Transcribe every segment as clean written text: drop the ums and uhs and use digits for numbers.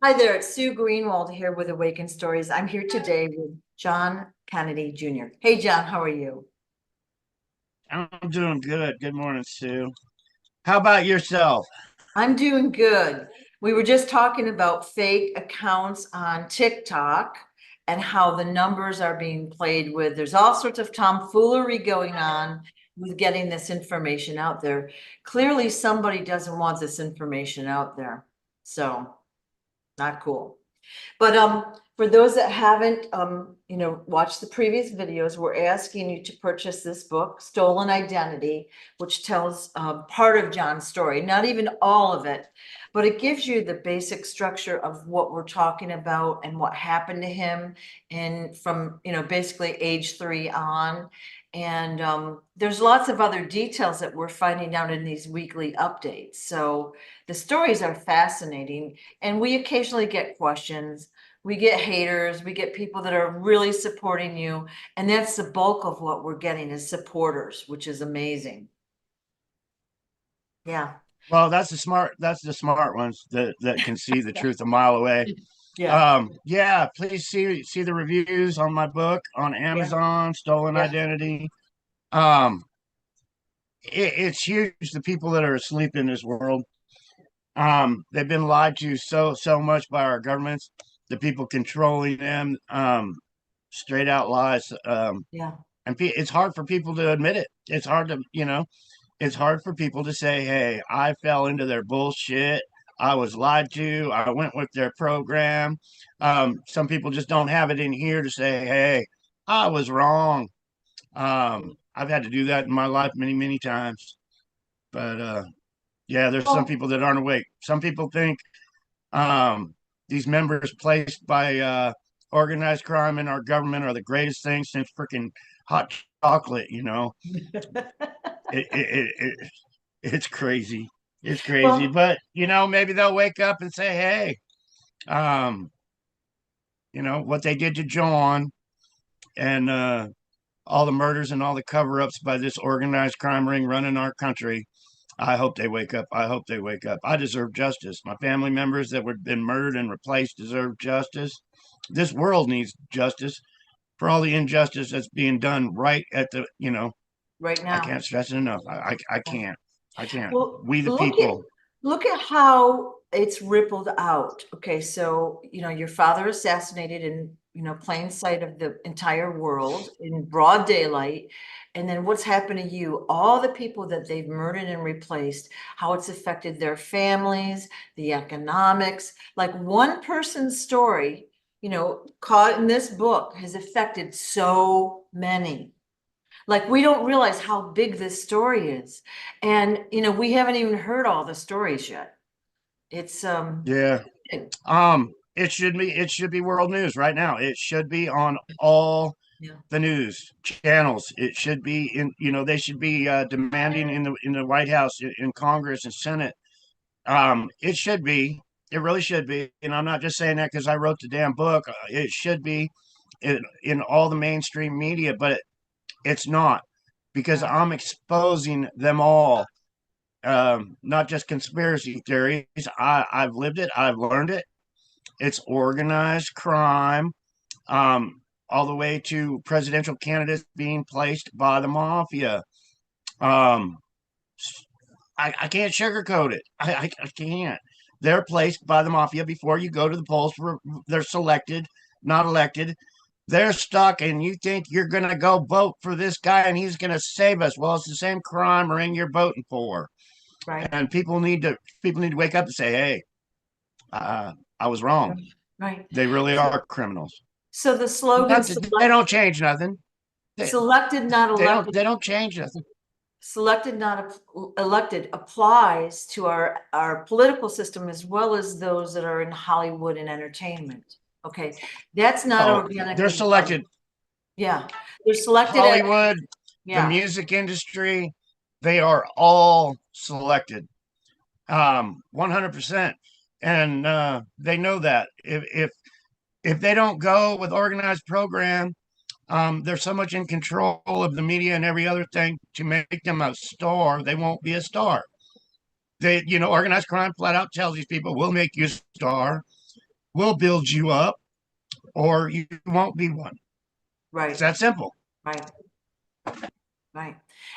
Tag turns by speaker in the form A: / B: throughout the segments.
A: Hi there, it's Sue Greenwald here with Awakened Stories. I'm here today with John Hannity Jr. Hey, John, how are you?
B: I'm doing good. Good morning, Sue. How about yourself?
A: I'm doing good. We were just talking about fake accounts on TikTok and how the numbers are being played with. There's all sorts of tomfoolery going on with getting this information out there. Clearly, somebody doesn't want this information out there. So, not cool. But for those that haven't, watched the previous videos, we're asking you to purchase this book, Stolen Identity, which tells part of John's story, not even all of it, but it gives you the basic structure of what we're talking about and what happened to him and from, basically age 3 on. And there's lots of other details that we're finding out in these weekly updates. So the stories are fascinating, and we occasionally get questions. We get haters, we get people that are really supporting you. And that's the bulk of what we're getting is supporters, which is amazing. Yeah.
B: Well, that's the smart ones that can see the truth a mile away.
A: Yeah.
B: Yeah, please see the reviews on my book on
A: Yeah.
B: Amazon, Stolen
A: Yeah.
B: Identity. Um, it's huge. The people that are asleep in this world, they've been lied to so much by our governments, the people controlling them, straight out lies.
A: Yeah.
B: It's hard for people to admit it. It's hard to, it's hard for people to say, hey, I fell into their bullshit. I was lied to. I went with their program. Some people just don't have it in here to say, hey, I was wrong. I've had to do that in my life many times. But yeah, there's some
A: Well,
B: people that aren't awake. Some people think um, these members placed by organized crime in our government are the greatest thing since freaking hot chocolate. It it's crazy. It's crazy.
A: well,
B: But maybe they'll wake up and say, hey, um, what they did to John and all the murders and all the cover-ups by this organized crime ring running our country. I hope they wake up. I hope they wake up. I deserve justice. My family members that have been murdered and replaced deserve justice. This world needs justice for all the injustice that's being done right at
A: right
B: I
A: now.
B: can't stress it enough. I can't. I can't.
A: Well,
B: We the
A: look at
B: people.
A: look at how it's rippled out. Okay, so your father assassinated in plain sight of the entire world in broad daylight. And then what's happened to you, all the people that they've murdered and replaced, how it's affected their families, the economics. Like one person's story, caught in this book has affected so many. Like we don't realize how big this story is. And we haven't even heard all the stories yet. It's
B: Yeah.
A: big.
B: It should be world news right now. It should be on all
A: Yeah.
B: the news channels. It should be they should be demanding in the White House, in Congress and Senate. It should be. It really should be. And I'm not just saying that because I wrote the damn book. It should be in all the mainstream media, but it's not because
A: Right.
B: I'm exposing them all. Not just conspiracy theories. I've lived it. I've learned it. It's organized crime, all the way to presidential candidates being placed by the mafia. Um, I can't sugarcoat it. I can't. They're placed by the mafia before you go to the polls. They're selected, not elected. They're stuck, and you think you're going to go vote for this guy and he's going to save us. Well, it's the same crime ring you're voting for.
A: Right.
B: And people need to wake up and say, hey, I was wrong.
A: Right.
B: They really
A: So,
B: are criminals.
A: so the slogan
B: They don't change nothing. They,
A: selected, not
B: they don't
A: elected,
B: they don't change nothing.
A: selected, not elected applies to our political system as well as those that are in Hollywood and entertainment. Okay. That's not
B: Oh, they're
A: organically done.
B: selected.
A: Yeah. They're selected at,
B: Hollywood, the
A: yeah.
B: music industry, they are all selected. 100%. And they know that if they don't go with organized program, they're so much in control of the media and every other thing to make them a star, they won't be a star. Organized crime flat out tells these people, we'll make you a star. We'll build you up or you won't be one. It's
A: Right,
B: that simple.
A: right, right.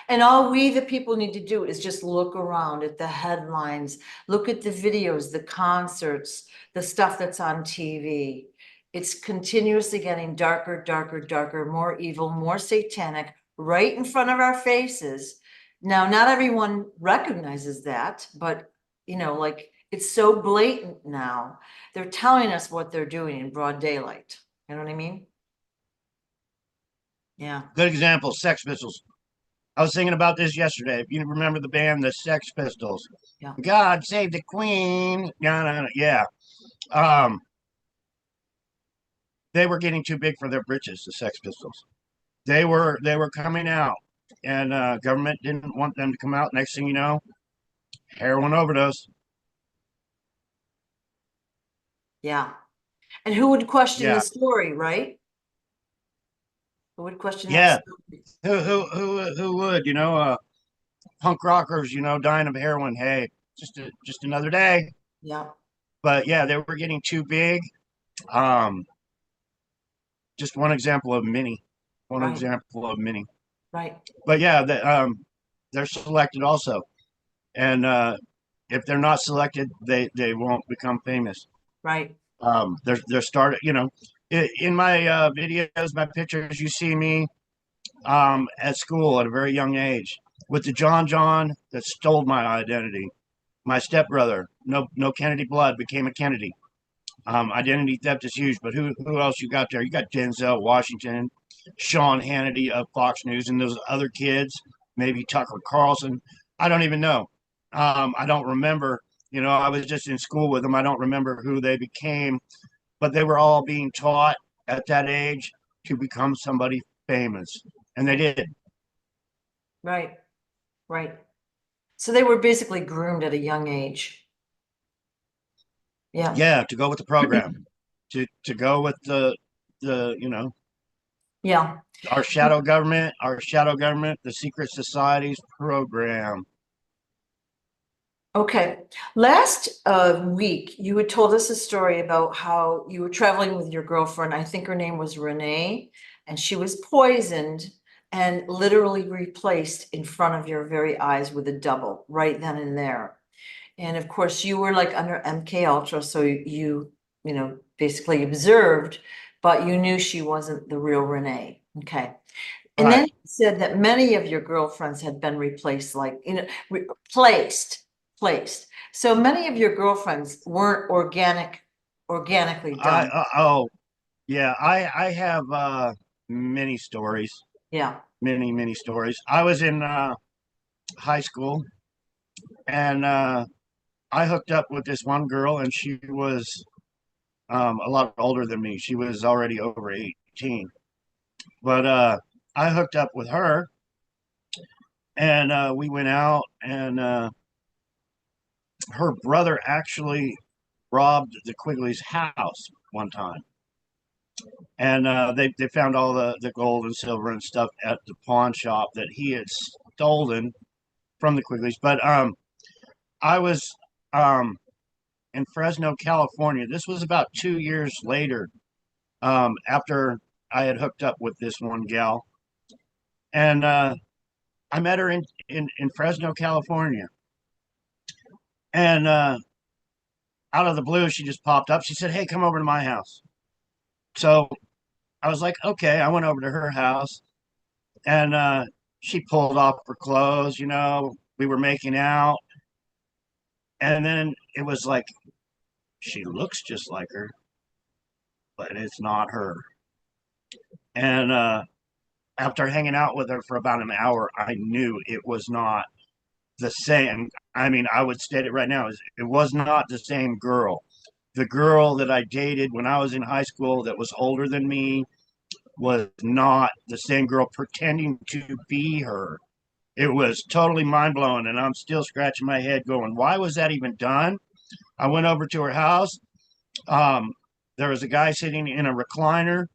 A: And all we, the people, need to do is just look around at the headlines, look at the videos, the concerts, the stuff that's on TV. It's continuously getting darker, darker, darker, more evil, more satanic, right in front of our faces. Now, not everyone recognizes that, but like it's so blatant now. They're telling us what they're doing in broad daylight. You know what I mean? Yeah,
B: Good example, Sex Pistols. I was thinking about this yesterday. If you remember the band, the Sex Pistols.
A: yeah,
B: God save the Queen. No, no, no. Yeah. Um, they were getting too big for their britches, the Sex Pistols. They were coming out, and government didn't want them to come out. Next thing you know, heroin overdose.
A: yeah. And who would question the
B: Yeah,
A: story, right? Who would question that
B: yeah.
A: story?
B: Who would? Punk rockers. Dying of heroin. Hey, just another day.
A: Yeah,
B: But yeah, they were getting too big. Um, just one example of many. One
A: right,
B: example of many.
A: right,
B: But yeah, they're selected also, and if they're not selected, they won't become famous.
A: right,
B: They're started. In my videos, my pictures, you see me at school at a very young age with the John that stole my identity. My stepbrother, no Kennedy blood, became a Kennedy. Identity theft is huge, but who else you got there? You got Denzel Washington, Sean Hannity of Fox News, and those other kids, maybe Tucker Carlson. I don't even know. I don't remember. I was just in school with them. I don't remember who they became, but they were all being taught at that age to become somebody famous, and they did.
A: right, right. So they were basically groomed at a young age. Yeah,
B: Yeah, to go with the program, to go with the
A: yeah.
B: our shadow government, the secret societies program.
A: Okay. Last week, you had told us a story about how you were traveling with your girlfriend. I think her name was Renee, and she was poisoned and literally replaced in front of your very eyes with a double right then and there. And of course, you were like under MK Ultra, so basically observed, but you knew she wasn't the real Renee. Okay. And then
B: Right.
A: you said that many of your girlfriends had been replaced, like, placed. So many of your girlfriends weren't organically
B: I
A: done.
B: oh yeah, I have many stories,
A: Yeah.
B: many stories. I was in high school, and I hooked up with this one girl, and she was a lot older than me. She was already over 18, but I hooked up with her, and we went out, and her brother actually robbed the Quigley's house one time, and they found all the gold and silver and stuff at the pawn shop that he had stolen from the Quigleys. But I was um, in Fresno, California. This was about 2 years later, after I had hooked up with this one gal, and I met her in Fresno, California, and out of the blue, she just popped up. She said, "Hey, come over to my house." So I was like, "Okay." I went over to her house, and she pulled off her clothes. We were making out, and then it was like she looks just like her, but it's not her. And after hanging out with her for about an hour, I knew it was not the same. I mean, I would state it right now: it was not the same girl. The girl that I dated when I was in high school, that was older than me, was not the same girl pretending to be her. It was totally mind blowing, and I'm still scratching my head, going, "Why was that even done?" I went over to her house. Um, there was a guy sitting in a recliner.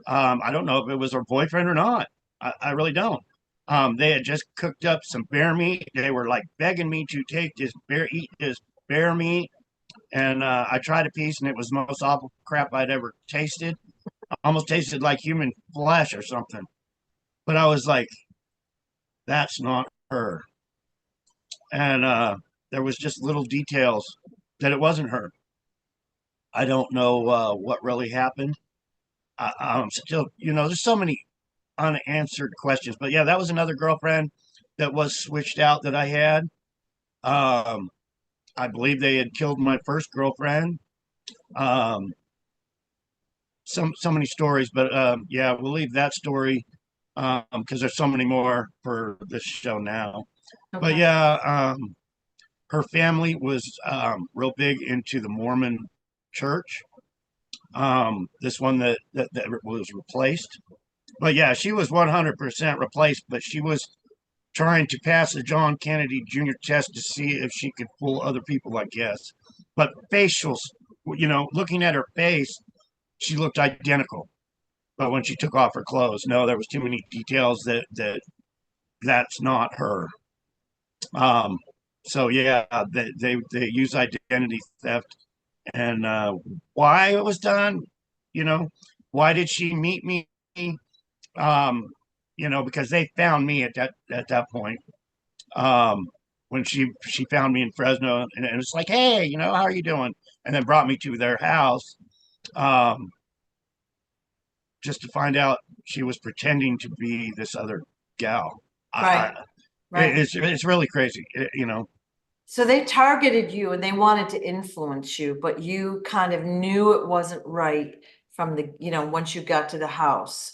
B: I don't know if it was her boyfriend or not. I really don't. They had just cooked up some bear meat. They were like begging me to eat this bear meat. and I tried a piece, and it was the most awful crap I'd ever tasted. Almost tasted like human flesh or something. But I was like, that's not her. And there was just little details that it wasn't her. I don't know what really happened. I'm still, there's so many unanswered questions. But yeah, that was another girlfriend that was switched out that I had. Um, I believe they had killed my first girlfriend. Um, so many stories, but yeah, we'll leave that story because there's so many more for this show now. But
A: Okay.
B: yeah, her family was real big into the Mormon church. This one that was replaced. But yeah, she was 100% replaced, but she was trying to pass the John Kennedy Jr. test to see if she could fool other people, I guess. But facials, looking at her face, she looked identical. But when she took off her clothes, no, there was too many details that's not her. Um, so yeah, they use identity theft, and why it was done, you know, why did she meet me? Um, because they found me at that point. Um, when she found me in Fresno, and it's like, hey, how are you doing? And then brought me to their house, um, just to find out she was pretending to be this other gal.
A: Right. Right.
B: It's really crazy,
A: So they targeted you and they wanted to influence you, but you kind of knew it wasn't right from once you got to the house.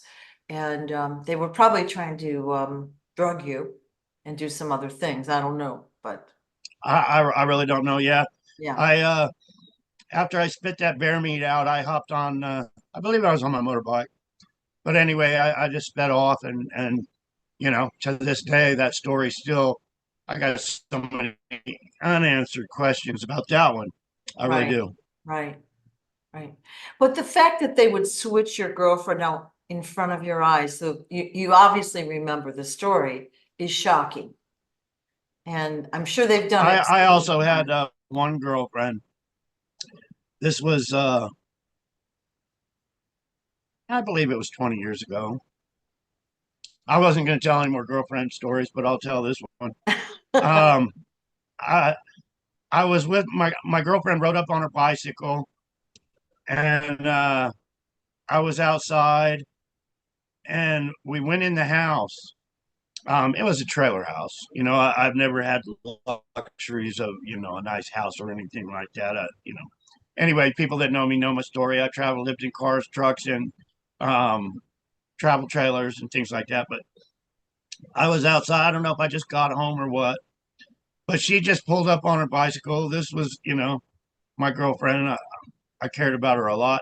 A: And they were probably trying to drug you and do some other things. I don't know, but
B: I really don't know. Yeah,
A: yeah.
B: I after I spit that bear meat out, I hopped on. I believe I was on my motorbike, but anyway, I just sped off, and to this day, that story still. I got so many unanswered questions about that one. I really
A: Right.
B: do.
A: Right. Right. But the fact that they would switch your girlfriend out in front of your eyes, so you obviously remember the story, is shocking. And I'm sure they've done it
B: I
A: so many
B: also had
A: times.
B: one girlfriend. This was, I believe it was 20 years ago. I wasn't going to tell any more girlfriend stories, but I'll tell this one. Um, I I was with my girlfriend rode up on her bicycle, and I was outside, and we went in the house. It was a trailer house. I've never had luxuries of a nice house or anything like that. Anyway, people that know me know my story. I traveled, lived in cars, trucks, and um, travel trailers and things like that. But I was outside. I don't know if I just got home or what, but she just pulled up on her bicycle. This was, my girlfriend. And I cared about her a lot.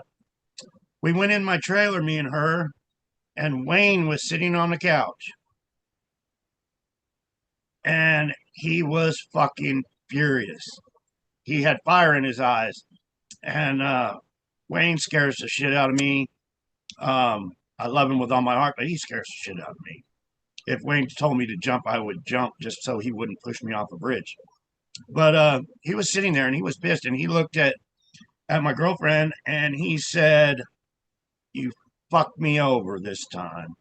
B: We went in my trailer, me and her, and Wayne was sitting on the couch, and he was fucking furious. He had fire in his eyes, and Wayne scares the shit out of me. I love him with all my heart, but he scares the shit out of me. If Wayne told me to jump, I would jump just so he wouldn't push me off a bridge. But he was sitting there and he was pissed, and he looked at my girlfriend and he said, "You fucked me over this time."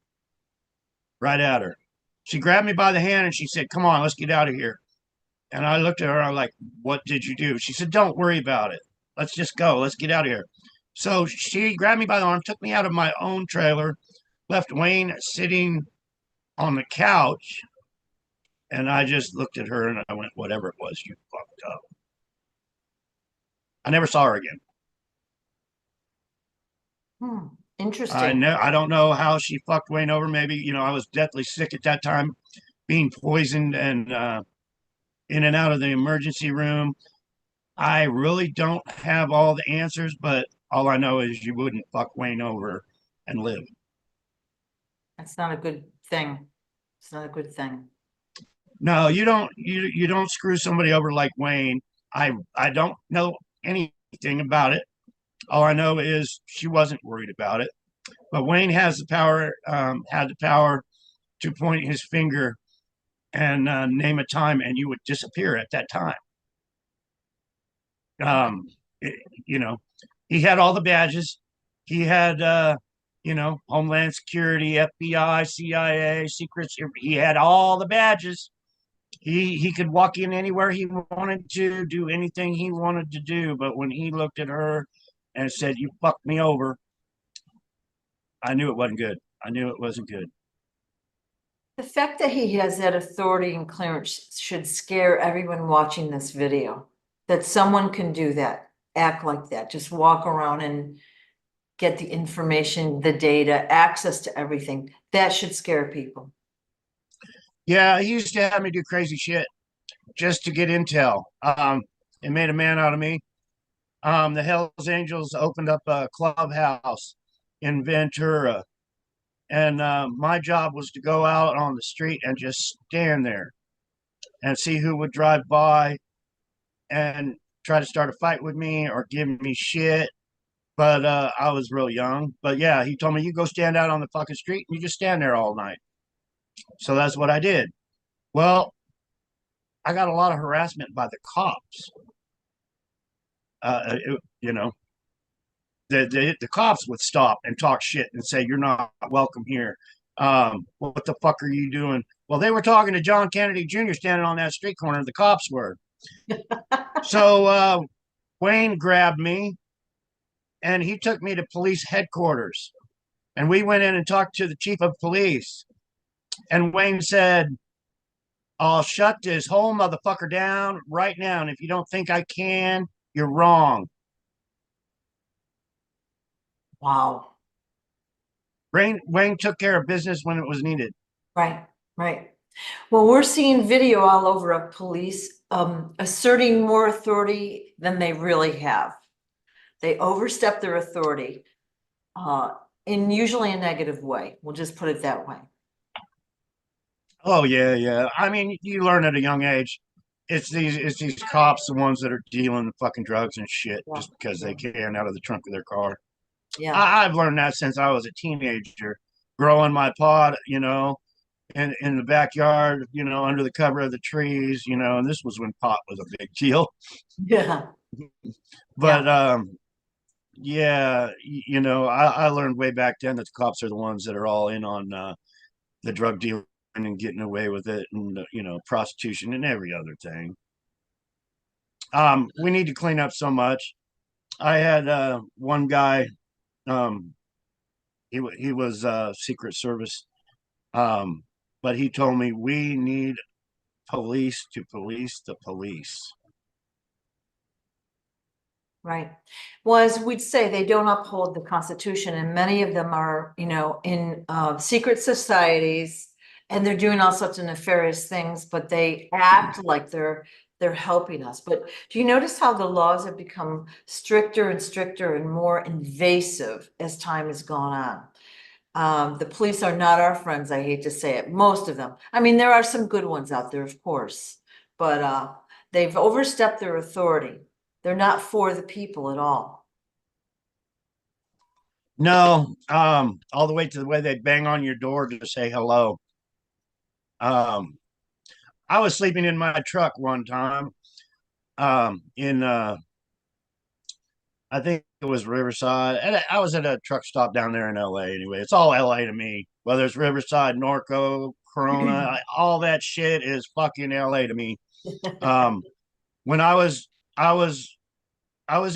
B: Right at her. She grabbed me by the hand and she said, "Come on, let's get out of here." And I looked at her. I'm like, "What did you do?" She said, "Don't worry about it. Let's just go. Let's get out of here." So she grabbed me by the arm, took me out of my own trailer, left Wayne sitting on the couch, and I just looked at her and I went, "Whatever it was, you fucked up." I never saw her again.
A: Hmm. Interesting.
B: I don't know how she fucked Wayne over. Maybe I was deathly sick at that time, being poisoned and in and out of the emergency room. I really don't have all the answers, but all I know is you wouldn't fuck Wayne over and live.
A: That's not a good thing. It's not a good thing.
B: No, you don't. You don't screw somebody over like Wayne. I don't know anything about it. All I know is she wasn't worried about it. But Wayne has the power. Had the power to point his finger and name a time, and you would disappear at that time.
A: Okay.
B: Um, You know, he had all the badges. He had, Homeland Security, FBI, CIA, secrets. He had all the badges. He could walk in anywhere he wanted to, do anything he wanted to do. But when he looked at her and said, "You fucked me over," I knew it wasn't good. I knew it wasn't good.
A: The fact that he has that authority and clearance should scare everyone watching this video. That someone can do that, act like that, just walk around and get the information, the data, access to everything. That should scare people.
B: Yeah, he used to have me do crazy shit just to get intel. It made a man out of me. The Hells Angels opened up a clubhouse in Ventura, and my job was to go out on the street and just stand there and see who would drive by and try to start a fight with me or give me shit. But I was real young. But yeah, he told me, "You go stand out on the fucking street and you just stand there all night." So that's what I did. Well, I got a lot of harassment by the cops. You know, the cops would stop and talk shit and say, "You're not welcome here. What the fuck are you doing?" Well, they were talking to John Kennedy Jr. standing on that street corner. The cops were. So Wayne grabbed me and he took me to police headquarters. And we went in and talked to the chief of police. And Wayne said, "I'll shut this whole motherfucker down right now. And if you don't think I can, you're wrong."
A: Wow.
B: Wayne took care of business when it was needed.
A: Right, right. Well, we're seeing video all over of police asserting more authority than they really have. They overstep their authority in usually a negative way. We'll just put it that way.
B: Oh yeah, yeah. I mean, you learn at a young age. It's these cops, the ones that are dealing fucking drugs and shit,
A: Yeah,
B: just because
A: yeah,
B: they can out of the trunk of their car.
A: yeah.
B: I've learned that since I was a teenager, growing my pot, in the backyard, under the cover of the trees, and this was when pot was a big deal.
A: Yeah,
B: But
A: yeah.
B: yeah, I learned way back then that the cops are the ones that are all in on the drug dealing and getting away with it, and prostitution and every other thing. We need to clean up so much. I had one guy. Um, he was Secret Service, but he told me we need police to police the police.
A: Right. Well, as we'd say, they don't uphold the Constitution, and many of them are, in secret societies, and they're doing all sorts of nefarious things, but they act like they're helping us. But do you notice how the laws have become stricter and stricter and more invasive as time has gone on? The police are not our friends, I hate to say it, most of them. I mean, there are some good ones out there, of course, but they've overstepped their authority. They're not for the people at all.
B: No, all the way to the way they bang on your door to say hello. Um, I was sleeping in my truck one time, in I think it was Riverside, and I was at a truck stop down there in LA. Anyway, it's all LA to me. Whether it's Riverside, Norco, Corona, all that shit is fucking LA to me. Um, when I was I was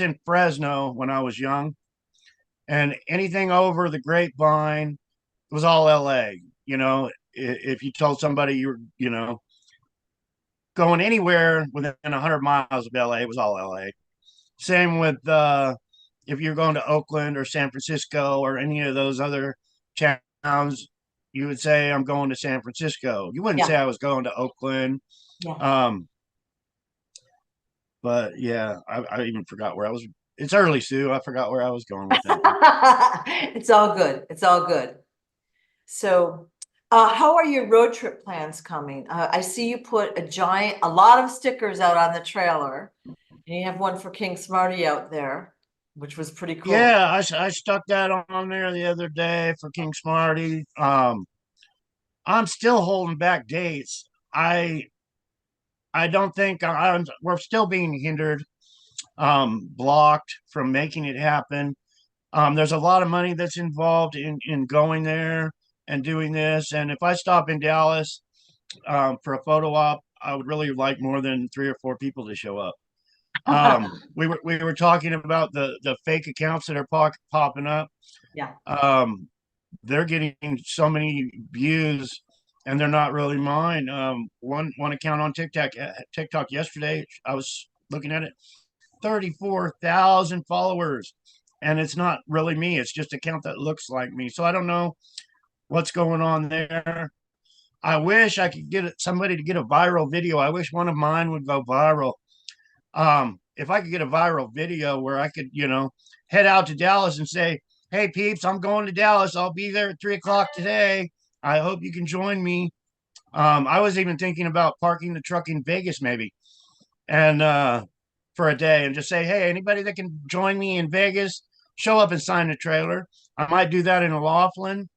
B: in Fresno when I was young, and anything over the Grapevine was all LA. If you told somebody you're, going anywhere within 100 miles of LA, it was all LA. Same with if you're going to Oakland or San Francisco or any of those other towns, you would say, "I'm going to San Francisco." You wouldn't say
A: Yeah,
B: I was going to Oakland.
A: yeah.
B: Um, but yeah, I even forgot where I was. It's early, Sue. I forgot where I was going with that one.
A: It's all good. It's all good. So, how are your road trip plans coming? I see you put a lot of stickers out on the trailer, and you have one for King Smarty out there, which was pretty cool.
B: Yeah, I stuck that on there the other day for King Smarty. I'm still holding back dates. I don't think we're still being hindered. blocked from making it happen. There's a lot of money that's involved in going there and doing this. And if I stop in Dallas for a photo op, I would really like more than 3 or 4 people to show up. We were talking about the fake accounts that are popping up.
A: Yeah.
B: They're getting so many views, and they're not really mine. One account on TikTok yesterday, I was looking at it, 34,000 followers, and it's not really me. It's just an account that looks like me. So I don't know what's going on there. I wish I could get somebody to get a viral video. I wish one of mine would go viral. If I could get a viral video where I could, head out to Dallas and say, "Hey peeps, I'm going to Dallas. I'll be there at 3 o'clock today. I hope you can join me." I was even thinking about parking the truck in Vegas maybe, and for a day, and just say, "Hey, anybody that can join me in Vegas, show up and sign the trailer." I might do that in Laughlin,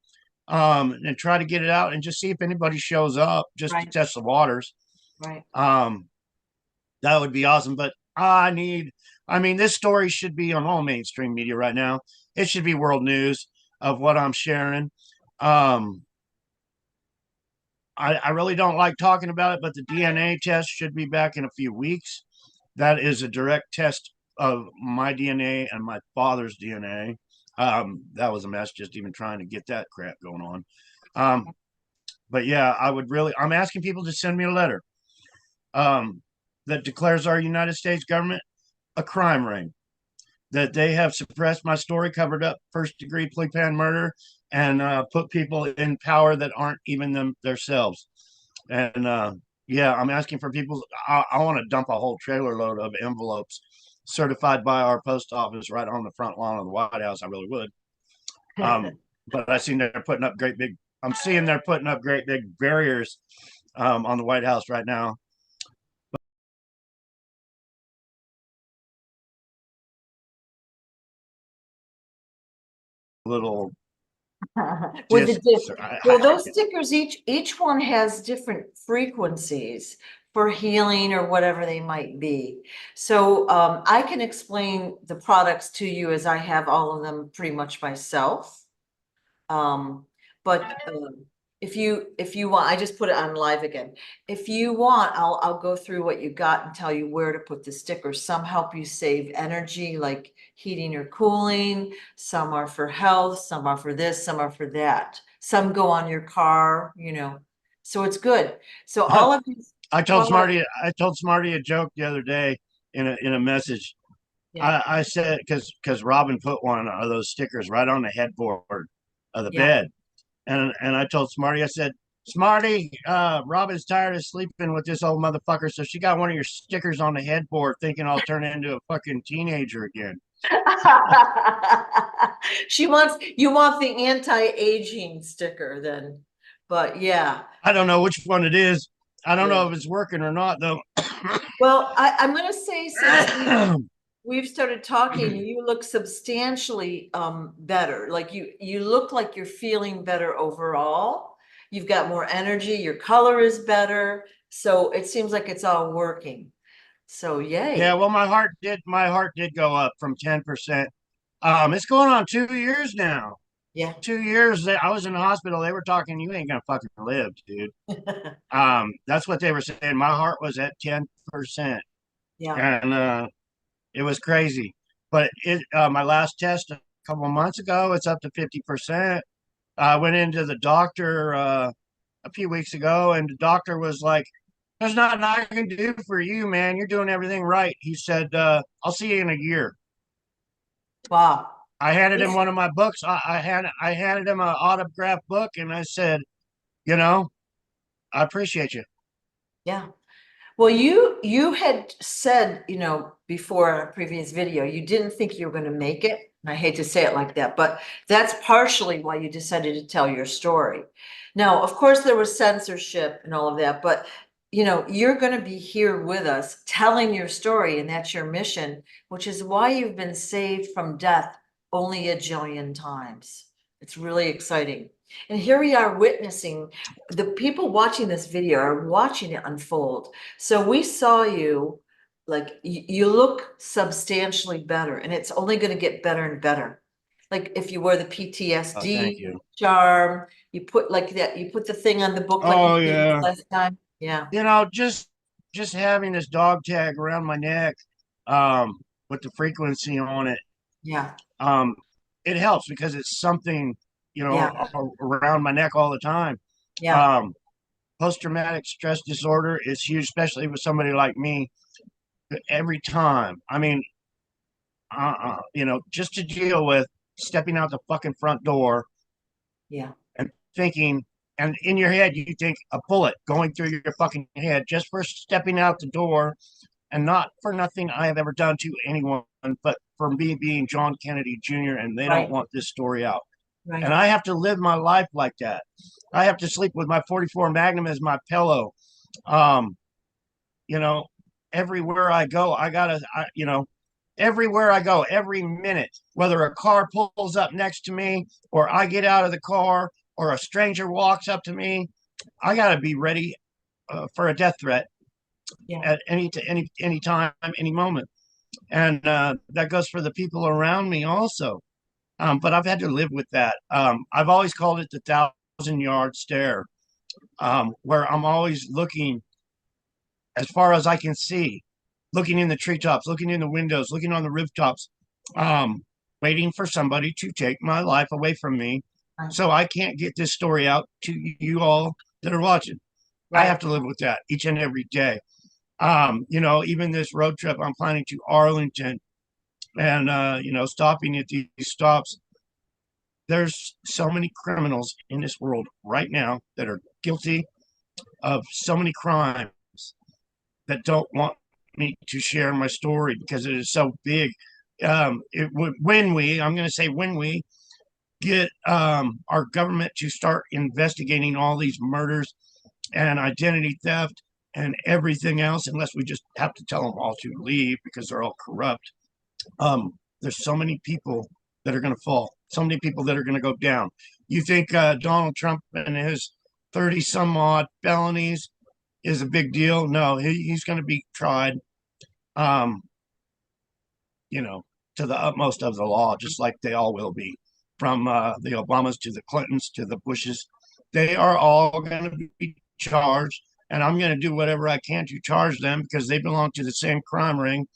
B: and try to get it out and just see if anybody shows up just to test the waters.
A: Right.
B: That would be awesome. But this story should be on all mainstream media right now. It should be world news of what I'm sharing. I really don't like talking about it, but the DNA test should be back in a few weeks. That is a direct test of my DNA and my father's DNA. That was a mess just even trying to get that crap going on. But yeah, I'm asking people to send me a letter that declares our United States government a crime ring, that they have suppressed my story, covered up first-degree plea-pan murder, and put people in power that aren't even themselves. And yeah, I'm asking for people. I want to dump a whole trailer load of envelopes certified by our post office right on the front lawn of the White House. I really would. But I seen they're putting up great big. I'm seeing they're putting up great big barriers on the White House right now. Little
A: With
B: well,
A: those stickers, each one has different frequencies for healing or whatever they might be. So I can explain the products to you as I have all of them pretty much myself. But if you want, I just put it on live again. If you want, I'll go through what you got and tell you where to put the stickers. Some help you save energy, like heating or cooling. Some are for health, some are for this, some are for that. Some go on your car, so it's good. So all of these.
B: I told Smarty a joke the other day in a message. Yeah. I said, because Robin put one of those stickers right on the headboard of the bed. And I told Smarty, I said, "Smarty, Robin's tired of sleeping with this old motherfucker, so she got one of your stickers on the headboard thinking I'll turn into a fucking teenager again."
A: You want the anti-aging sticker then. But yeah.
B: I don't know which one it is. I don't know if it's working or not though.
A: Well, I'm gonna say since we've started talking, you look substantially better. Like you look like you're feeling better overall. You've got more energy, your color is better. So it seems like it's all working. So yay.
B: Yeah, well, my heart did go up from 10%. It's going on 2 years now.
A: Yeah.
B: 2 years. I was in the hospital. They were talking, "You ain't gonna fucking live, dude." That's what they were saying. My heart was at 10%.
A: Yeah.
B: And it was crazy. But my last test a couple of months ago, it's up to 50%. I went into the doctor a few weeks ago, and the doctor was like, "There's nothing I can do for you, man. You're doing everything right." He said, "I'll see you in a year."
A: Wow.
B: I handed him one of my books. I handed him an autographed book, and I said, "I appreciate you."
A: Yeah. Well, you had said, before a previous video, you didn't think you were going to make it. And I hate to say it like that, but that's partially why you decided to tell your story. Now, of course, there was censorship and all of that, but you're going to be here with us telling your story, and that's your mission, which is why you've been saved from death only a jillion times. It's really exciting. And here we are witnessing, the people watching this video are watching it unfold. So we saw you like you look substantially better, and it's only going to get better and better. Like if you wear the
B: Thank
A: PTSD
B: you.
A: charm, you put like that, you put the thing on the book like
B: Oh
A: you did
B: yeah.
A: last time. Yeah,
B: You know, just having this dog tag around my neck, with the frequency on it,
A: yeah,
B: um, it helps because it's something,
A: yeah,
B: around my neck all the time.
A: yeah,
B: Um, post-traumatic stress disorder is huge, especially with somebody like me. Every time, I mean, just to deal with stepping out the fucking front door
A: yeah,
B: and thinking, and in your head, you think a bullet going through your fucking head just for stepping out the door, and not for nothing I have ever done to anyone, but for me being John Kennedy Jr., and they don't
A: right,
B: want this story out. And
A: right.
B: I have to live my life like that. I have to sleep with my 44 Magnum as my pillow. Um, you know, everywhere I go, everywhere I go, every minute, whether a car pulls up next to me or I get out of the car or a stranger walks up to me, I got to be ready for a death threat
A: Yeah.
B: at any time, any moment. And that goes for the people around me also. But I've had to live with that. I've always called it the 1,000 yard stare, where I'm always looking as far as I can see, looking in the treetops, looking in the windows, looking on the rooftops, um, waiting for somebody to take my life away from me.
A: Right,
B: So I can't get this story out to you all that are watching. I have
A: right.
B: to live with that each and every day. Even this road trip I'm planning to Arlington, and stopping at these stops. There's so many criminals in this world right now that are guilty of so many crimes that don't want me to share my story because it is so big. It would I'm going to say when we get our government to start investigating all these murders and identity theft and everything else, unless we just have to tell them all to leave because they're all corrupt. There's so many people that are going to fall, so many people that are going to go down. You think Donald Trump and his 30 some odd felonies is a big deal? No, he's going to be tried, um, you know, to the utmost of the law, just like they all will be, from the Obamas to the Clintons to the Bushes. They are all going to be charged, and I'm going to do whatever I can to charge them because they belong to the same crime ring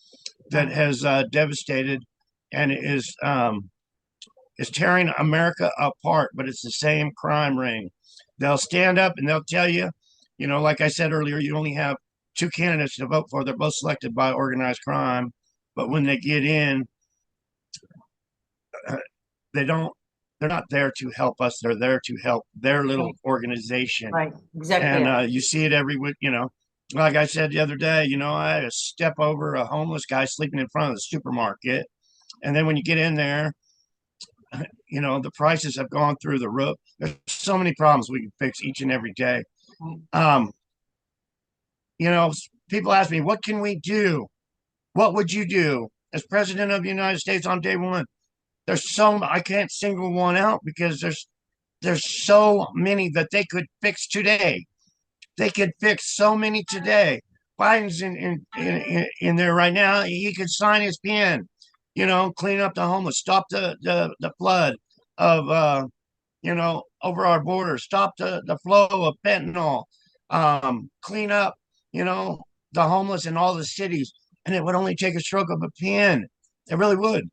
B: that
A: Right.
B: has devastated and is tearing America apart. But it's the same crime ring. They'll stand up and they'll tell you, like I said earlier, you only have two candidates to vote for. They're both selected by organized crime, but when they get in, they don't. They're not there to help us. They're there to help their little
A: Right,
B: organization,
A: right, exactly.
B: and you see it every week. Like I said the other day, I had to step over a homeless guy sleeping in front of the supermarket, and then when you get in there, the prices have gone through the roof. There's so many problems we can fix each and every day.
A: Right.
B: Um, you know, People ask me, what can we do? What would you do as president of the United States on day one? I can't single one out because there's so many that they could fix today. They could fix so many today. Biden's in there right now. He could sign his pen, clean up the homeless, stop the flood of over our border, stop the flow of fentanyl, clean up, you know, the homeless in all the cities. And it would only take a stroke of a pen. It really would.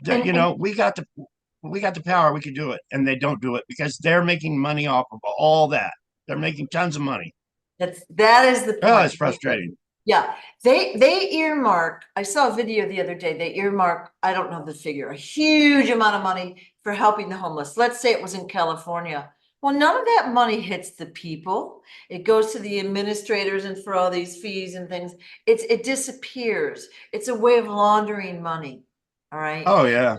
A: And
B: We got the power. We could do it, and they don't do it because they're making money off of all that. They're making tons of money.
A: that is the
B: Oh,
A: point.
B: it's frustrating.
A: Yeah, they earmark, I saw a video the other day, they earmark, I don't know the figure, a huge amount of money for helping the homeless. Let's say it was in California. Well, none of that money hits the people. It goes to the administrators and for all these fees and things. It disappears. It's a way of laundering money. All right.
B: Oh yeah.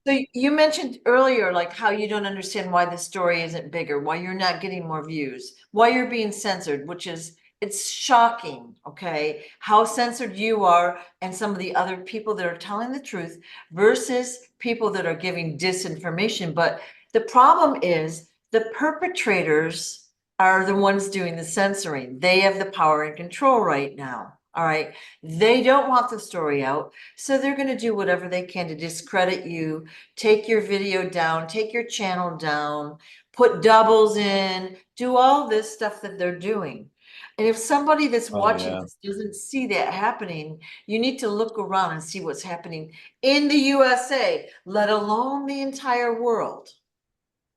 A: So you mentioned earlier, like how you don't understand why the story isn't bigger, why you're not getting more views, why you're being censored, which is, it's shocking, okay, how censored you are and some of the other people that are telling the truth versus people that are giving disinformation. But the problem is the perpetrators are the ones doing the censoring. They have the power and control right now. All right. They don't want the story out. So they're going to do whatever they can to discredit you, take your video down, take your channel down, put doubles in, do all this stuff that they're doing. And if somebody that's
B: Oh
A: watching
B: yeah.
A: this doesn't see that happening, you need to look around and see what's happening in the USA, let alone the entire world.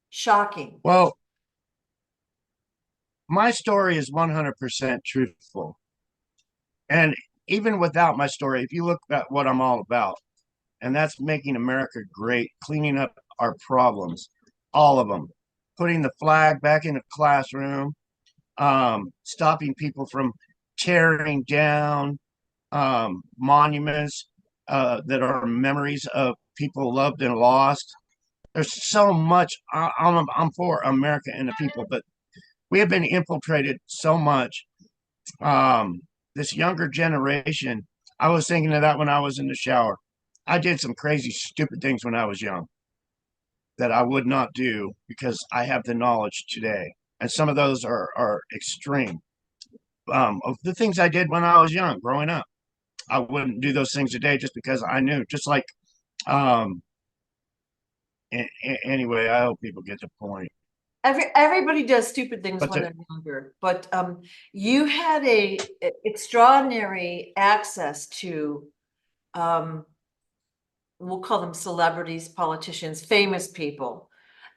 A: Shocking.
B: Well, my story is 100% truthful. And even without my story, if you look at what I'm all about, and that's making America great, cleaning up our problems, all of them, putting the flag back in the classroom, stopping people from tearing down monuments that are memories of people loved and lost. There's so much. I'm for America and the people, but we have been infiltrated so much. Um, this younger generation, I was thinking of that when I was in the shower. I did some crazy, stupid things when I was young that I would not do because I have the knowledge today. And some of those are extreme. Of the things I did when I was young, growing up, I wouldn't do those things today just because I knew. Just like, um, anyway, I hope people get the point.
A: Everybody does stupid things
B: But
A: when they're younger, but you had a extraordinary access to we'll call them celebrities, politicians, famous people,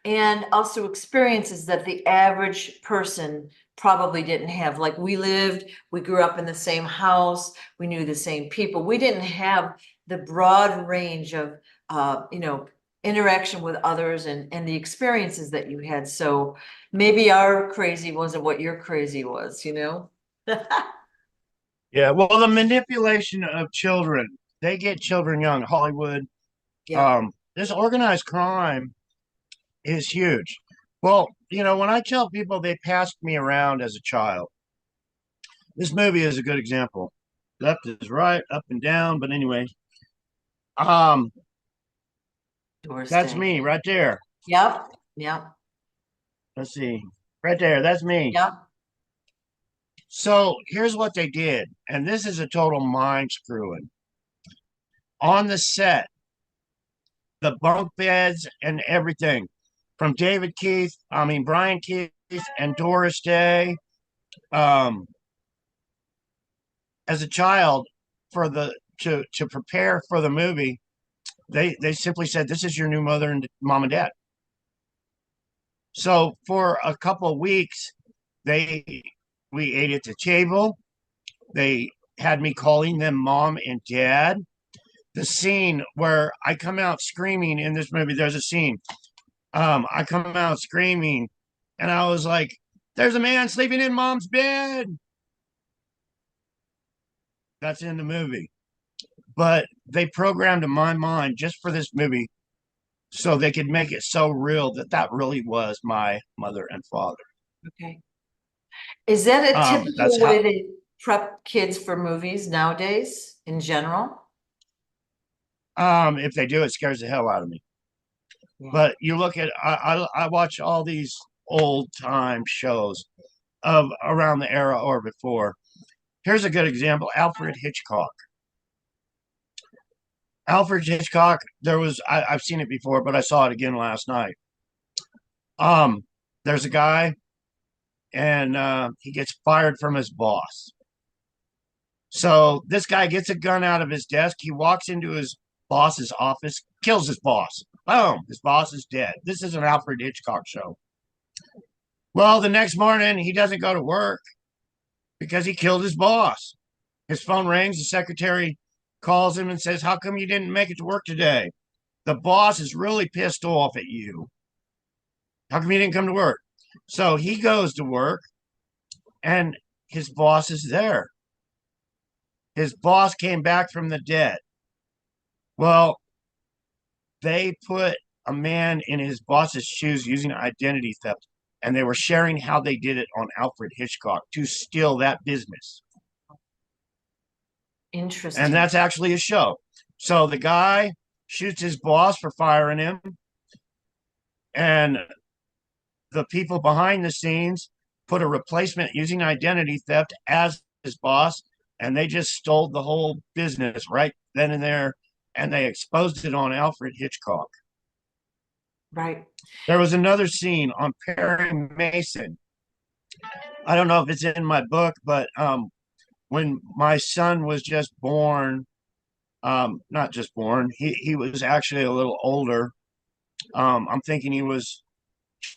A: and also experiences that the average person probably didn't have. Like we grew up in the same house, we knew the same people. We didn't have the broad range of interaction with others and the experiences that you had. So maybe our crazy wasn't what your crazy was, you know?
B: yeah, well, the manipulation of children, they get children young. Hollywood,
A: Yeah.
B: this organized crime is huge. Well, when I tell people they passed me around as a child, this movie is a good example. Left is right, up and down. But anyway, um,
A: Doris
B: that's
A: Day.
B: me right there.
A: Yep. Yep.
B: Let's see, right there. That's me.
A: Yep.
B: So here's what they did, and this is a total mind screwing. On the set, the bunk beds and everything, from Brian Keith and Doris Day. Um, as a child, for the to prepare for the movie, they simply said, "This is your new mother and mom and dad." So for a couple of weeks, they we ate at the table. They had me calling them mom and dad. The scene where I come out screaming in this movie, there's a scene. I come out screaming, and I was like, "There's a man sleeping in mom's bed." That's in the movie. But they programmed in my mind just for this movie so they could make it so real that that really was my mother and father.
A: Okay. Is that a
B: That's
A: typical
B: how.
A: way they prep kids for movies nowadays in general?
B: If they do, it scares the hell out of me.
A: Yeah.
B: But you look at, I watch all these old time shows of around the era or before. Here's a good example: Alfred Hitchcock. Alfred Hitchcock. I've seen it before, but I saw it again last night. Um, there's a guy, and he gets fired from his boss. So this guy gets a gun out of his desk. He walks into his boss's office, kills his boss. Boom, his boss is dead. This is an Alfred Hitchcock show. Well, the next morning, he doesn't go to work because he killed his boss. His phone rings. The secretary calls him and says, "How come you didn't make it to work today? The boss is really pissed off at you. How come you didn't come to work?" So he goes to work, and his boss is there. His boss came back from the dead. Well, they put a man in his boss's shoes using identity theft, and they were sharing how they did it on Alfred Hitchcock to steal that business. And
A: Interesting.
B: that's actually a show. So the guy shoots his boss for firing him, and the people behind the scenes put a replacement using identity theft as his boss, and they just stole the whole business right then and there, and they exposed it on Alfred Hitchcock.
A: Right.
B: There was another scene on Perry Mason. I don't know if it's in my book, but when my son was just born, not just born, he was actually a little older. I'm thinking he was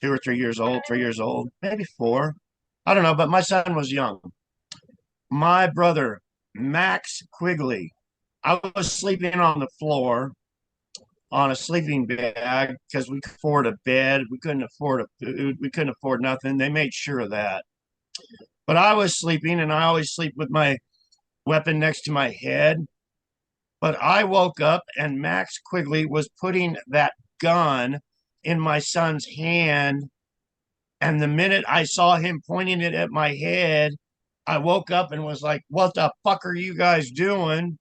B: 2 or 3 years old, 3 years old, maybe four. I don't know, but my son was young. My brother, Max Quigley, I was sleeping on the floor on a sleeping bag because we could afford a bed. We couldn't afford a food. We couldn't afford nothing. They made sure of that. But I was sleeping, and I always sleep with my weapon next to my head. But I woke up, and Max Quigley was putting that gun in my son's hand. And the minute I saw him pointing it at my head, I woke up and was like, what the fuck are you guys doing?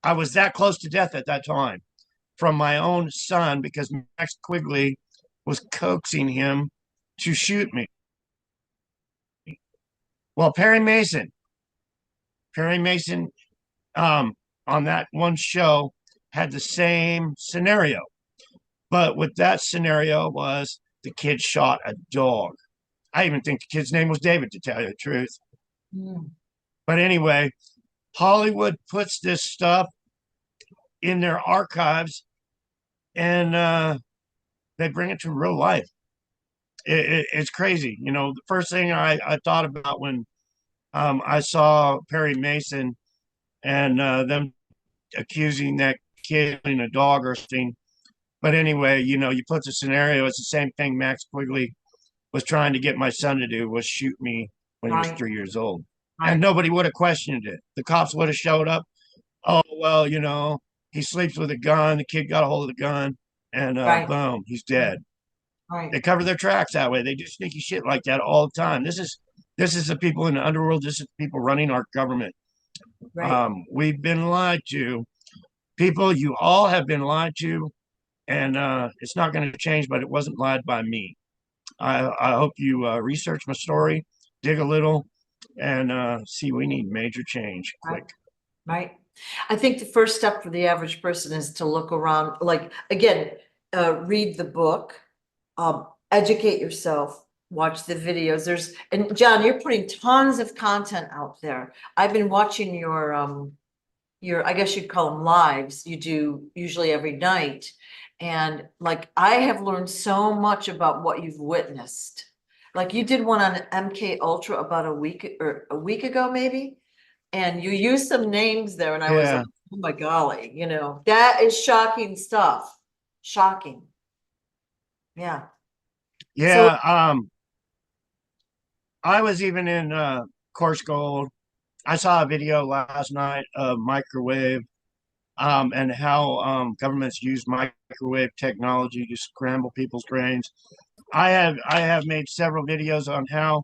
B: I was that close to death at that time from my own son because Max Quigley was coaxing him to shoot me. Well, Perry Mason, on that one show had the same scenario, but with that scenario was the kid shot a dog. I even think the kid's name was David, to tell you the truth.
A: Mm.
B: But anyway, Hollywood puts this stuff in their archives, and they bring it to real life. It's crazy. You know, the first thing I thought about when I saw Perry Mason and them accusing that kid in a dog or something. But anyway, you know, you put the scenario, it's the same thing Max Quigley was trying to get my son to do, was shoot me when he was
A: Right.
B: 3 years old. And
A: Right.
B: nobody would have questioned it. The cops would have showed up. Oh, well, you know, he sleeps with a gun. The kid got a hold of the gun, and
A: Right.
B: boom, he's dead.
A: Right.
B: They cover their tracks that way. They do sneaky shit like that all the time. This is the people in the underworld. This is the people running our government.
A: Right.
B: We've been lied to. People, you all have been lied to, and it's not going to change. But it wasn't lied by me. I hope you research my story, dig a little, and see we need major change quick.
A: Right. I think the first step for the average person is to look around, like, again, read the book, educate yourself, watch the videos. And John, you're putting tons of content out there. I've been watching your, I guess you'd call them lives. You do usually every night. And like, I have learned so much about what you've witnessed. Like you did one on MK Ultra about a week ago, maybe. And you used some names there, and I was like, oh my golly, you know, that is shocking stuff. Shocking. Yeah.
B: Yeah. I was even in Course Gold. I saw a video last night of microwave and how governments use microwave technology to scramble people's brains. I have made several videos on how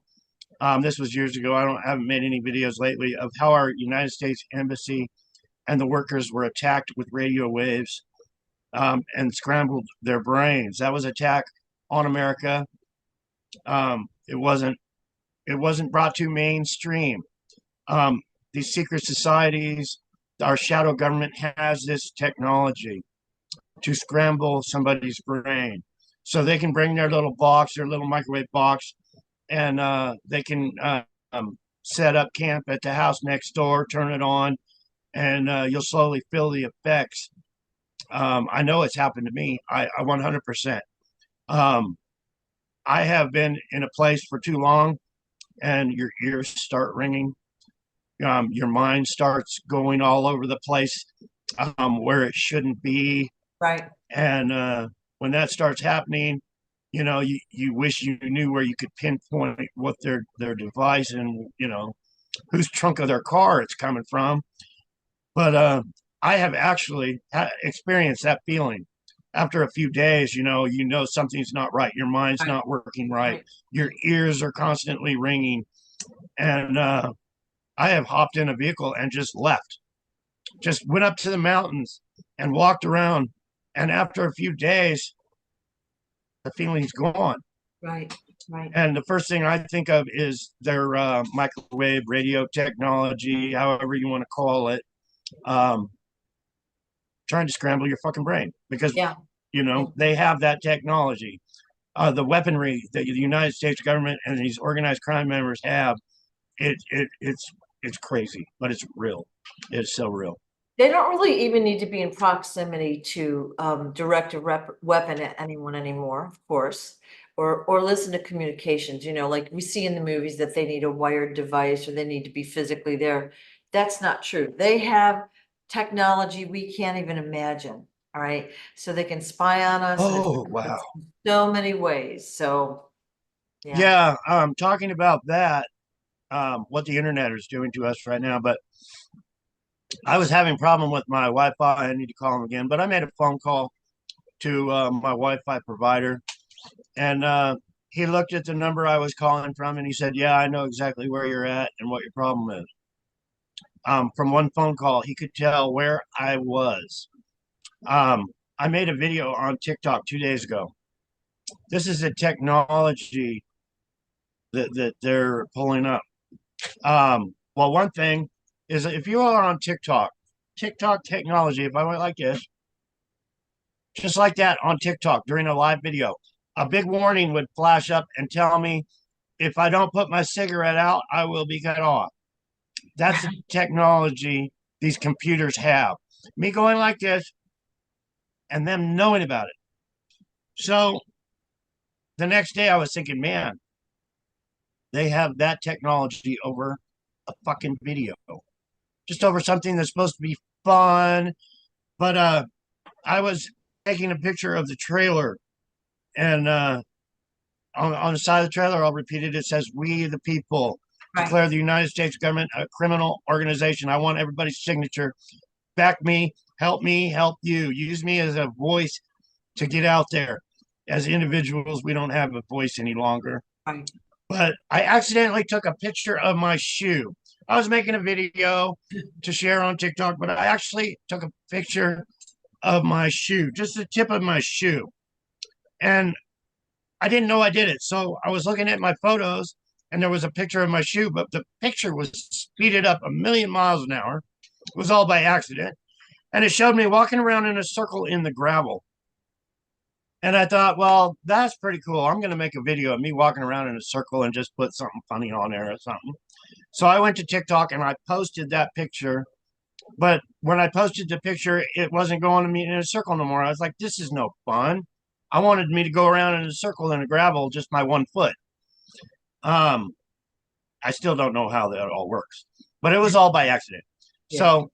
B: this was years ago. Haven't made any videos lately of how our United States Embassy and the workers were attacked with radio waves and scrambled their brains. That was attack on America. It wasn't brought to mainstream. These secret societies, our shadow government has this technology to scramble somebody's brain, so they can bring their little box, their little microwave box, and they can set up camp at the house next door, turn it on, and you'll slowly feel the effects. I know it's happened to me. I 100%. I have been in a place for too long, and your ears start ringing. Your mind starts going all over the place where it shouldn't be.
A: Right.
B: And when that starts happening, you know, you wish you knew where you could pinpoint what their device and, you know, whose trunk of their car it's coming from. But I have actually experienced that feeling. After a few days, you know something's not right. Your mind's
A: Right.
B: not working right.
A: Right.
B: Your ears are constantly ringing. And I have hopped in a vehicle and just left. Just went up to the mountains and walked around. And after a few days, the feeling's gone.
A: Right. Right.
B: And the first thing I think of is their microwave radio technology, however you want to call it, um, trying to scramble your fucking brain because,
A: Yeah.
B: they have that technology. The weaponry that the United States government and these organized crime members have, it's crazy, but it's real. It's so real.
A: They don't really even need to be in proximity to direct a weapon at anyone anymore, of course, or listen to communications, like we see in the movies that they need a wired device or they need to be physically there. That's not true. They have technology we can't even imagine. All right. So they can spy on us in
B: Oh, wow.
A: so many ways. So
B: Yeah, talking about that, what the internet is doing to us right now, but I was having a problem with my Wi-Fi. I need to call him again, but I made a phone call to my Wi-Fi provider, and he looked at the number I was calling from, and he said, "Yeah, I know exactly where you're at and what your problem is." From one phone call, he could tell where I was. I made a video on TikTok 2 days ago. This is a technology that they're pulling up. Well, one thing is if you are on TikTok technology, if I went like this, just like that on TikTok during a live video, a big warning would flash up and tell me if I don't put my cigarette out, I will be cut off. That's the technology these computers have. Me going like this and them knowing about it. So the next day I was thinking, man, they have that technology over a fucking video, just over something that's supposed to be fun. But I was taking a picture of the trailer, and on the side of the trailer, I'll repeat it. It says, "We the people declare the United States government a criminal organization." I want everybody's signature. Back me, help you. Use me as a voice to get out there. As individuals, we don't have a voice any longer.
A: Right.
B: But I accidentally took a picture of my shoe. I was making a video to share on TikTok, but I actually took a picture of my shoe, just the tip of my shoe. And I didn't know I did it. So I was looking at my photos and there was a picture of my shoe, but the picture was speeded up a million miles an hour. It was all by accident. And it showed me walking around in a circle in the gravel. And I thought, well, that's pretty cool. I'm going to make a video of me walking around in a circle and just put something funny on there or something. So I went to TikTok and I posted that picture. But when I posted the picture, it wasn't going to me in a circle no more. I was like, this is no fun. I wanted me to go around in a circle in a gravel, just my 1 foot. I still don't know how that all works, but it was all by accident. Yeah. So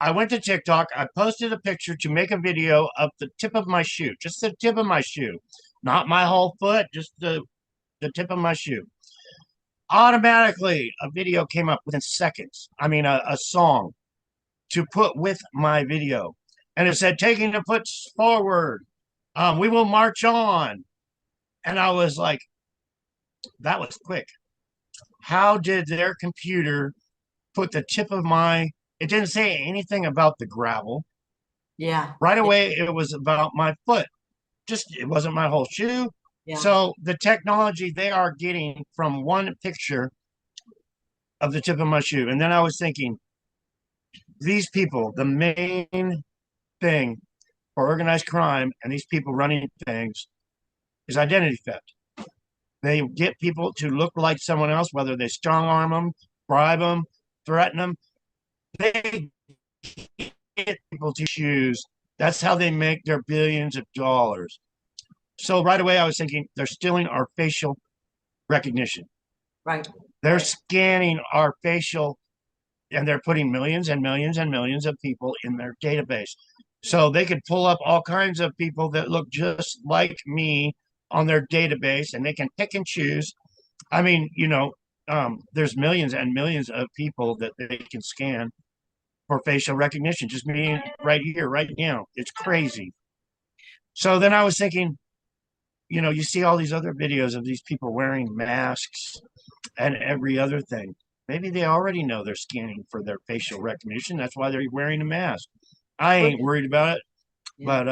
B: I went to TikTok. I posted a picture to make a video of the tip of my shoe, just the tip of my shoe, not my whole foot, just the tip of my shoe. Automatically, a video came up within seconds. I mean, a song to put with my video. And it said, taking the foot forward. We will march on. And I was like, that was quick. How did their computer put the tip of my, it didn't say anything about the gravel.
A: Yeah.
B: Right away, it was about my foot. Just, it wasn't my whole shoe. Yeah. So the technology they are getting from one picture of the tip of my shoe. And then I was thinking, these people, the main thing for organized crime and these people running things is identity theft. They get people to look like someone else, whether they strong arm them, bribe them, threaten them. They get people to choose. That's how they make their billions of dollars. So right away, I was thinking they're stealing our facial recognition.
A: Right.
B: They're scanning our facial, and they're putting millions and millions and millions of people in their database. So they could pull up all kinds of people that look just like me on their database, and they can pick and choose. I mean, there's millions and millions of people that they can scan for facial recognition. Just me right here, right now. It's crazy. So then I was thinking, you see all these other videos of these people wearing masks and every other thing. Maybe they already know they're scanning for their facial recognition. That's why they're wearing a mask. I ain't worried about it. Yeah.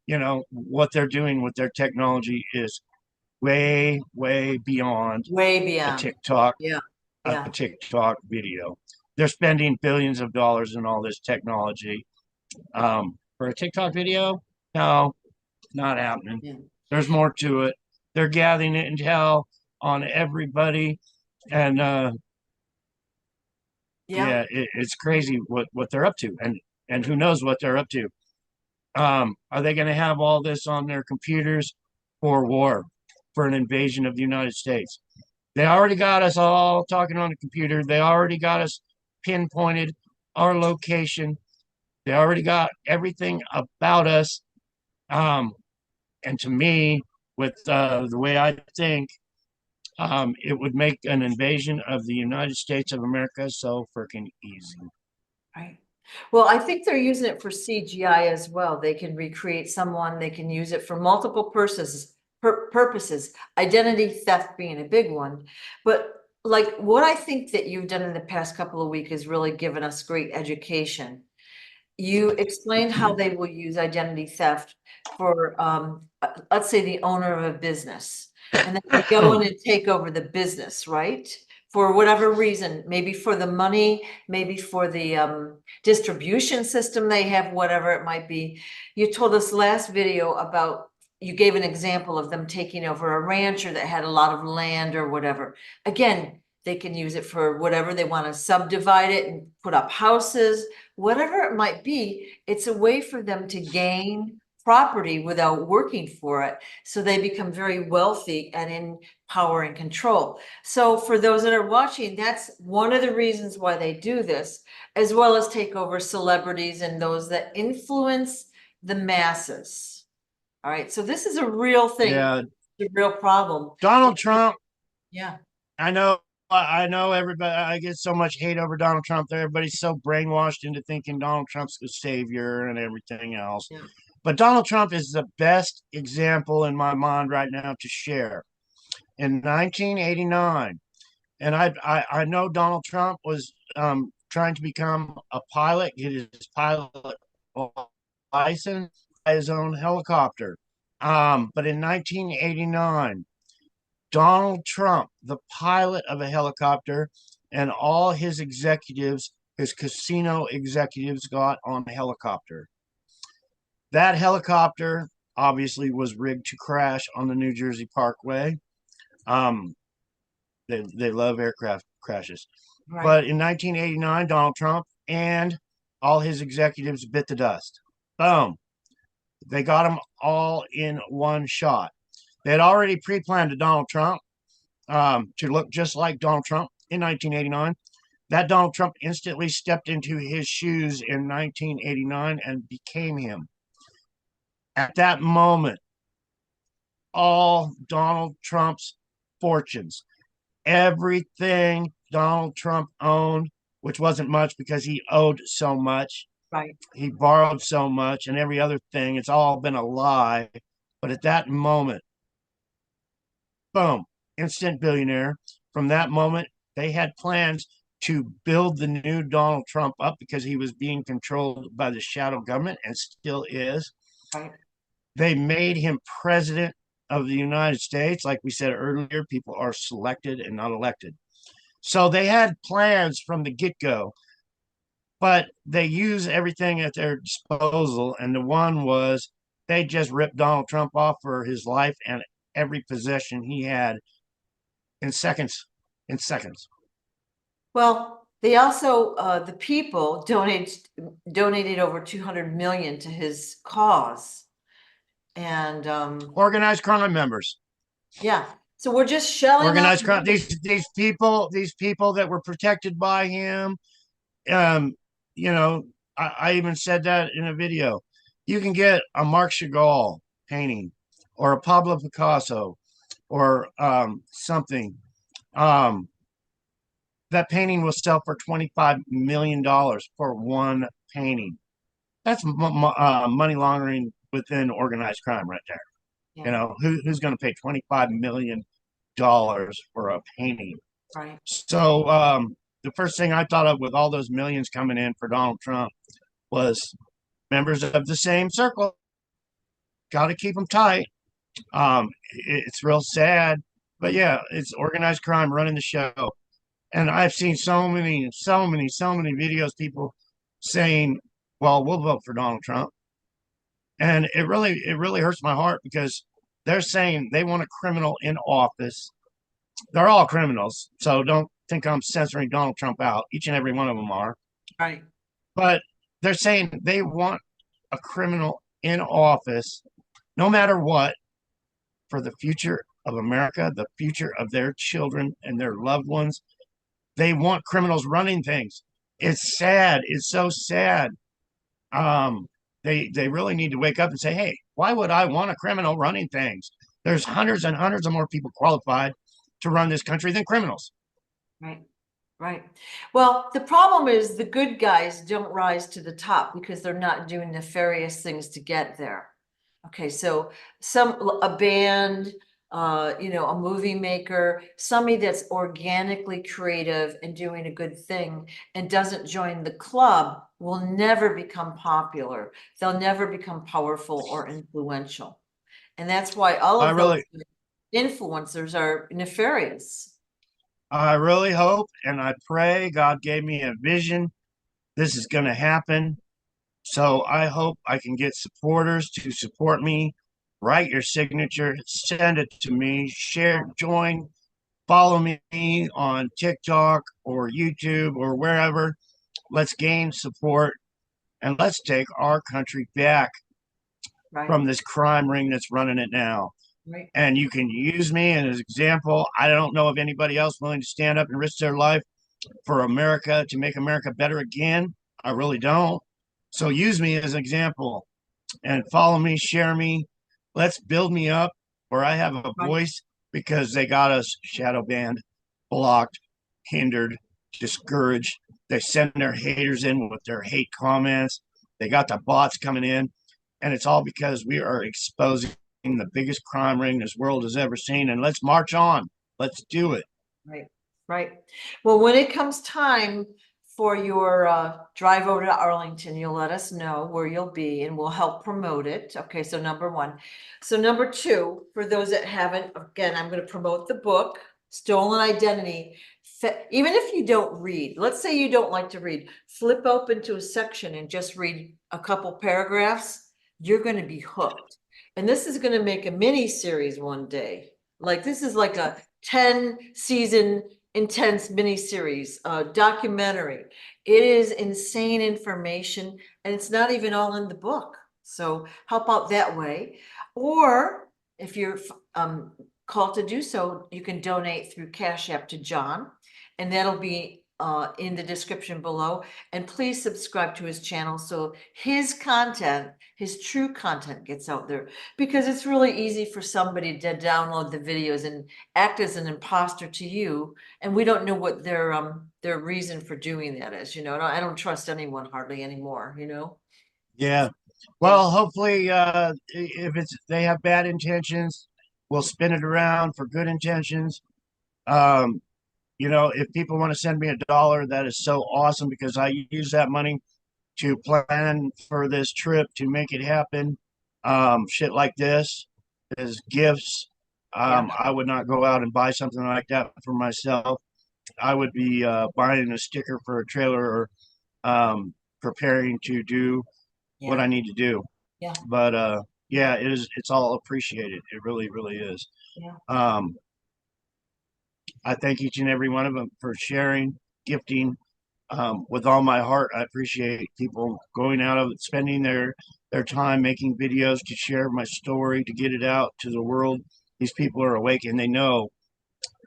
B: But, what they're doing with their technology is way, way beyond
A: Way
B: a
A: beyond.
B: TikTok,
A: Yeah,
B: a
A: yeah,
B: TikTok video. They're spending billions of dollars in all this technology. For a TikTok video, no, not happening.
A: yeah,
B: There's more to it. They're gathering intel on everybody, and
A: yeah.
B: yeah, it's crazy what they're up to, and who knows what they're up to. Are they going to have all this on their computers for war, for an invasion of the United States? They already got us all talking on the computer. They already got us pinpointed our location. They already got everything about us. Um, and to me, with the way I think, it would make an invasion of the United States of America so freaking easy.
A: Right. Well, I think they're using it for CGI as well. They can recreate someone, they can use it for multiple purposes, identity theft being a big one. But like what I think that you've done in the past couple of weeks has really given us great education. You explained how they will use identity theft for, let's say the owner of a business. And then they go in and take over the business, right? For whatever reason, maybe for the money, maybe for the distribution system they have, whatever it might be. You told us last video about, you gave an example of them taking over a rancher that had a lot of land or whatever. Again, they can use it for whatever they want to subdivide it and put up houses, whatever it might be. It's a way for them to gain property without working for it. So they become very wealthy and in power and control. So for those that are watching, that's one of the reasons why they do this, as well as take over celebrities and those that influence the masses. All right, so this is a real thing,
B: Yeah,
A: a real problem.
B: Donald Trump.
A: Yeah.
B: I know. I know everybody. I get so much hate over Donald Trump. Everybody's so brainwashed into thinking Donald Trump's the savior and everything else.
A: Yeah.
B: But Donald Trump is the best example in my mind right now to share. In 1989, and I know Donald Trump was trying to become a pilot, get his pilot license, buy his own helicopter. But in 1989, Donald Trump, the pilot of a helicopter, and all his executives, his casino executives, got on a helicopter. That helicopter obviously was rigged to crash on the New Jersey Parkway. Um, they love aircraft crashes.
A: Right.
B: But in 1989, Donald Trump and all his executives bit the dust. Boom. They got them all in one shot. They had already pre-planned a Donald Trump to look just like Donald Trump in 1989. That Donald Trump instantly stepped into his shoes in 1989 and became him. At that moment, all Donald Trump's fortunes, everything Donald Trump owned, which wasn't much because he owed so much,
A: Right.
B: he borrowed so much, and every other thing, it's all been a lie. But at that moment, boom, instant billionaire. From that moment, they had plans to build the new Donald Trump up because he was being controlled by the shadow government and still is.
A: Right.
B: They made him president of the United States. Like we said earlier, people are selected and not elected. So they had plans from the get-go, but they use everything at their disposal. And the one was they just ripped Donald Trump off for his life and every possession he had in seconds. In seconds.
A: Well, they also, the people donated over 200 million to his cause. And
B: Organized crime members.
A: yeah, so we're just shelling
B: Organized
A: out.
B: crime. These people that were protected by him. Um, you know, I even said that in a video. You can get a Marc Chagall painting or a Pablo Picasso or something. That painting will sell for $25 million for one painting. That's money laundering within organized crime right there.
A: Yeah.
B: You know, who's going to pay $25 million for a painting?
A: Right.
B: So the first thing I thought of with all those millions coming in for Donald Trump was members of the same circle. Got to keep them tight. It's real sad, but yeah, it's organized crime running the show. And I've seen so many videos, people saying, well, we'll vote for Donald Trump. And it really hurts my heart because they're saying they want a criminal in office. They're all criminals. So don't think I'm censoring Donald Trump out. Each and every one of them are.
A: Right.
B: But they're saying they want a criminal in office, no matter what, for the future of America, the future of their children and their loved ones. They want criminals running things. It's sad. It's so sad. Um, they really need to wake up and say, hey, why would I want a criminal running things? There's hundreds and hundreds of more people qualified to run this country than criminals.
A: Right. Right. Well, the problem is the good guys don't rise to the top because they're not doing nefarious things to get there. Okay, so a band, a movie maker, somebody that's organically creative and doing a good thing and doesn't join the club will never become popular. They'll never become powerful or influential. And that's why all
B: I
A: of those
B: really,
A: influencers are nefarious.
B: I really hope and I pray God gave me a vision. This is going to happen. So I hope I can get supporters to support me. Write your signature, send it to me, share, join, follow me on TikTok or YouTube or wherever. Let's gain support and let's take our country back
A: Right.
B: from this crime ring that's running it now.
A: Right.
B: And you can use me as an example. I don't know of anybody else willing to stand up and risk their life for America to make America better again. I really don't. So use me as an example and follow me, share me. Let's build me up where I have a
A: Right.
B: voice because they got us shadow banned, blocked, hindered, discouraged. They send their haters in with their hate comments. They got the bots coming in. And it's all because we are exposing the biggest crime ring this world has ever seen. And let's march on. Let's do it.
A: Right. Right. Well, when it comes time for your drive over to Arlington, you'll let us know where you'll be and we'll help promote it. Okay, so number one. So number two, for those that haven't, again, I'm going to promote the book, Stolen Identity. Even if you don't read, let's say you don't like to read, flip open to a section and just read a couple paragraphs, you're going to be hooked. And this is going to make a mini series one day. Like this is like a 10-season intense miniseries, documentary. It is insane information, and it's not even all in the book. So help out that way. Or if you're called to do so, you can donate through Cashapp to John, and that'll be in the description below. And please subscribe to his channel so his content, his true content gets out there, because it's really easy for somebody to download the videos and act as an imposter to you. And we don't know what their reason for doing that is, I don't trust anyone hardly anymore,
B: Yeah. Well, hopefully, if they have bad intentions, we'll spin it around for good intentions. Um, if people want to send me $1, that is so awesome because I use that money to plan for this trip to make it happen. Shit like this is gifts. I would not go out and buy something like that for myself. I would be buying a sticker for a trailer or preparing to do what I need to do.
A: Yeah.
B: But yeah, it's all appreciated. It really, really is.
A: Yeah.
B: I thank each and every one of them for sharing, gifting, with all my heart. I appreciate people going out of spending their time making videos to share my story, to get it out to the world. These people are awake and they know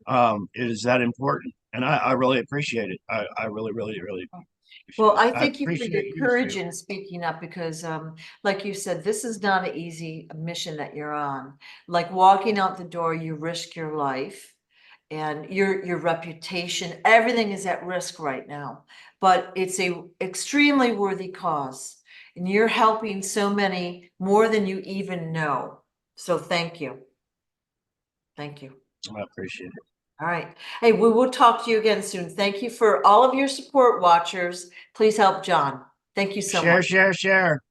B: it is that important. And I really appreciate it. I really, really, really
A: Well, I
B: appreciate it.
A: thank you for your
B: appreciate
A: courage
B: too.
A: in speaking up because, like you said, this is not an easy mission that you're on. Like walking out the door, you risk your life and your reputation. Everything is at risk right now, but it's a extremely worthy cause. And you're helping so many more than you even know. So thank you. Thank you.
B: I appreciate it.
A: All right. Hey, we will talk to you again soon. Thank you for all of your support, watchers. Please help John. Thank you so much.
B: Share.